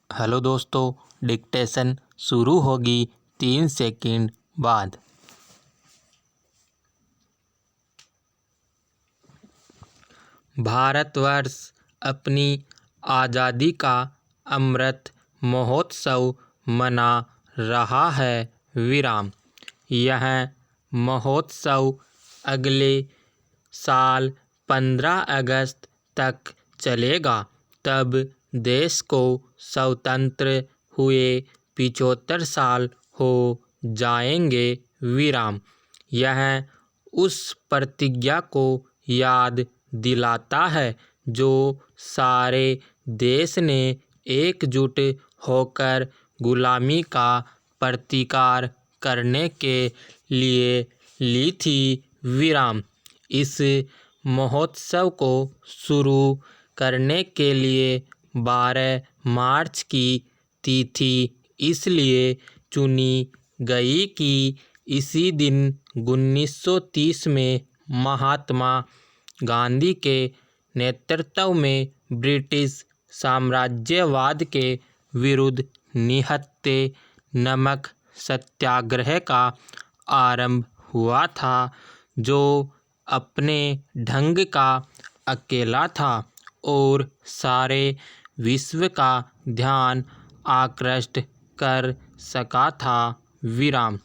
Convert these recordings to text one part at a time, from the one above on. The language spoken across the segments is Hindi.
हेलो दोस्तों, डिक्टेशन शुरू होगी 3 सेकंड बाद। भारतवर्ष अपनी आज़ादी का अमृत महोत्सव मना रहा है। विराम। यह महोत्सव अगले साल 15 अगस्त तक चलेगा। तब देश को स्वतंत्र हुए 75 साल हो जाएंगे। विराम। यह उस प्रतिज्ञा को याद दिलाता है जो सारे देश ने एकजुट होकर गुलामी का प्रतिकार करने के लिए ली थी। विराम। इस महोत्सव को शुरू करने के लिए 12 मार्च की तिथि इसलिए चुनी गई कि इसी दिन 1930 में महात्मा गांधी के नेतृत्व में ब्रिटिश साम्राज्यवाद के विरुद्ध निहत्थे नमक सत्याग्रह का आरंभ हुआ था, जो अपने ढंग का अकेला था और सारे विश्व का ध्यान आकृष्ट कर सका था। विराम।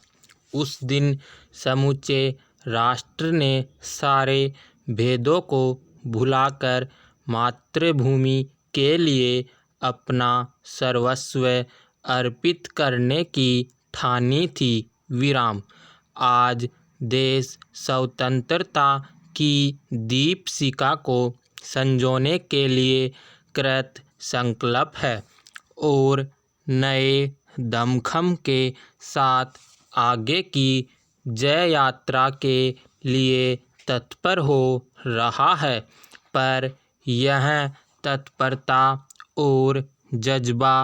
उस दिन समूचे राष्ट्र ने सारे भेदों को भुलाकर मातृभूमि के लिए अपना सर्वस्व अर्पित करने की ठानी थी। विराम। आज देश स्वतंत्रता की दीपशिखा को संजोने के लिए कृत संकल्प है और नए दमखम के साथ आगे की जय यात्रा के लिए तत्पर हो रहा है। पर यह तत्परता और जज्बा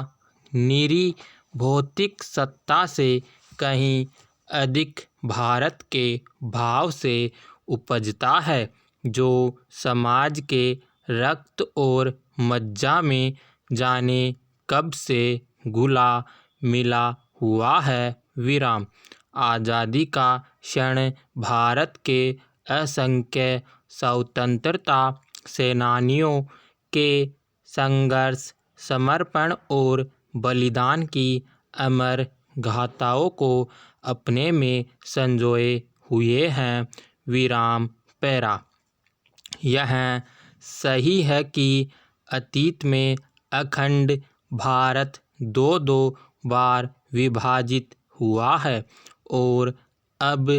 निरी भौतिक सत्ता से कहीं अधिक भारत के भाव से उपजता है, जो समाज के रक्त और मज्जा में जाने कब से घुला मिला हुआ है। विराम। आज़ादी का क्षण भारत के असंख्य स्वतंत्रता सेनानियों के संघर्ष, समर्पण और बलिदान की अमर गाथाओं को अपने में संजोए हुए हैं। विराम। पैरा। यह सही है कि अतीत में अखंड भारत दो बार विभाजित हुआ है और अब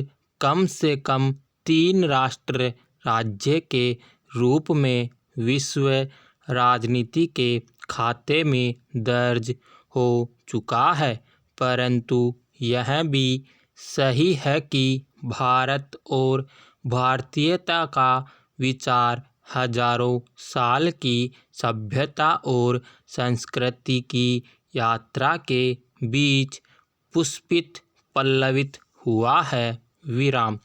कम से कम 3 राष्ट्र राज्य के रूप में विश्व राजनीति के खाते में दर्ज हो चुका है। परंतु यह भी सही है कि भारत और भारतीयता का विचार हजारों साल की सभ्यता और संस्कृति की यात्रा के बीच पुष्पित पल्लवित हुआ है। विराम।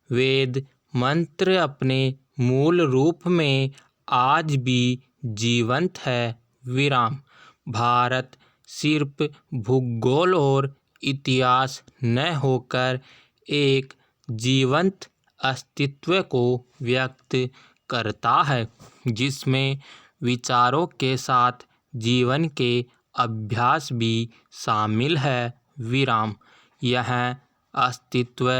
वेद मंत्र अपने मूल रूप में आज भी जीवंत है। विराम। भारत सिर्फ भूगोल और इतिहास न होकर एक जीवंत अस्तित्व को व्यक्त करता है, जिसमें विचारों के साथ जीवन के अभ्यास भी शामिल है। विराम। यह अस्तित्व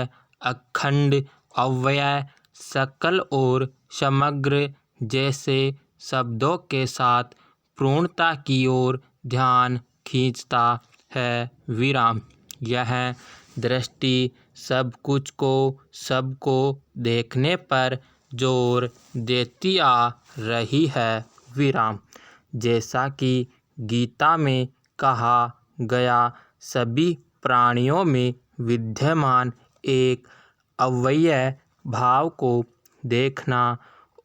अखंड, अव्यय, सकल और समग्र जैसे शब्दों के साथ पूर्णता की ओर ध्यान खींचता है। विराम। यह दृष्टि सब कुछ को सबको देखने पर जोर देती आ रही है। विराम। जैसा कि गीता में कहा गया, सभी प्राणियों में विद्यमान एक अव्यय भाव को देखना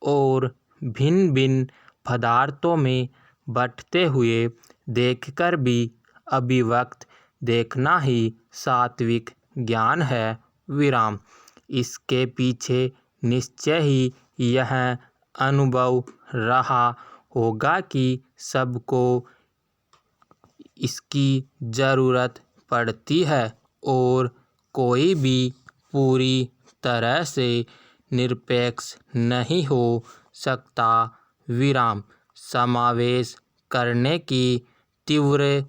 और भिन्न भिन्न पदार्थों में बंटते हुए देखकर भी अभिव्यक्त देखना ही सात्विक ज्ञान है। विराम। इसके पीछे निश्चय ही यह अनुभव रहा होगा कि सबको इसकी ज़रूरत पड़ती है और कोई भी पूरी तरह से निरपेक्ष नहीं हो सकता। विराम समावेश करने की तीव्र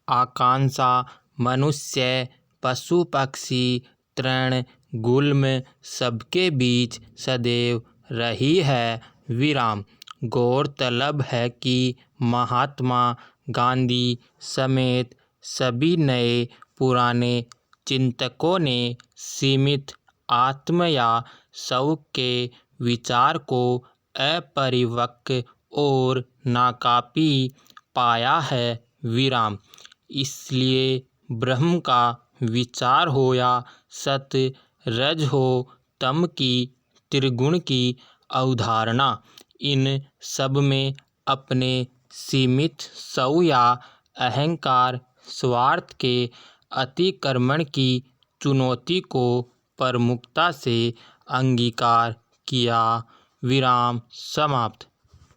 आकांक्षा मनुष्य, पशु पक्षी, तृण, गुल्म सबके बीच सदैव रही है। विराम गौरतलब है कि महात्मा गांधी समेत सभी नए पुराने चिंतकों ने सीमित आत्म या शौक के विचार को अपरिपक्व और नाकाफी पाया है। विराम इसलिए ब्रह्म का विचार हो या सत्य, रज हो तम की त्रिगुण की अवधारणा, इन सब में अपने सीमित शव या अहंकार स्वार्थ के अतिक्रमण की चुनौती को प्रमुखता से अंगीकार किया। विराम समाप्त।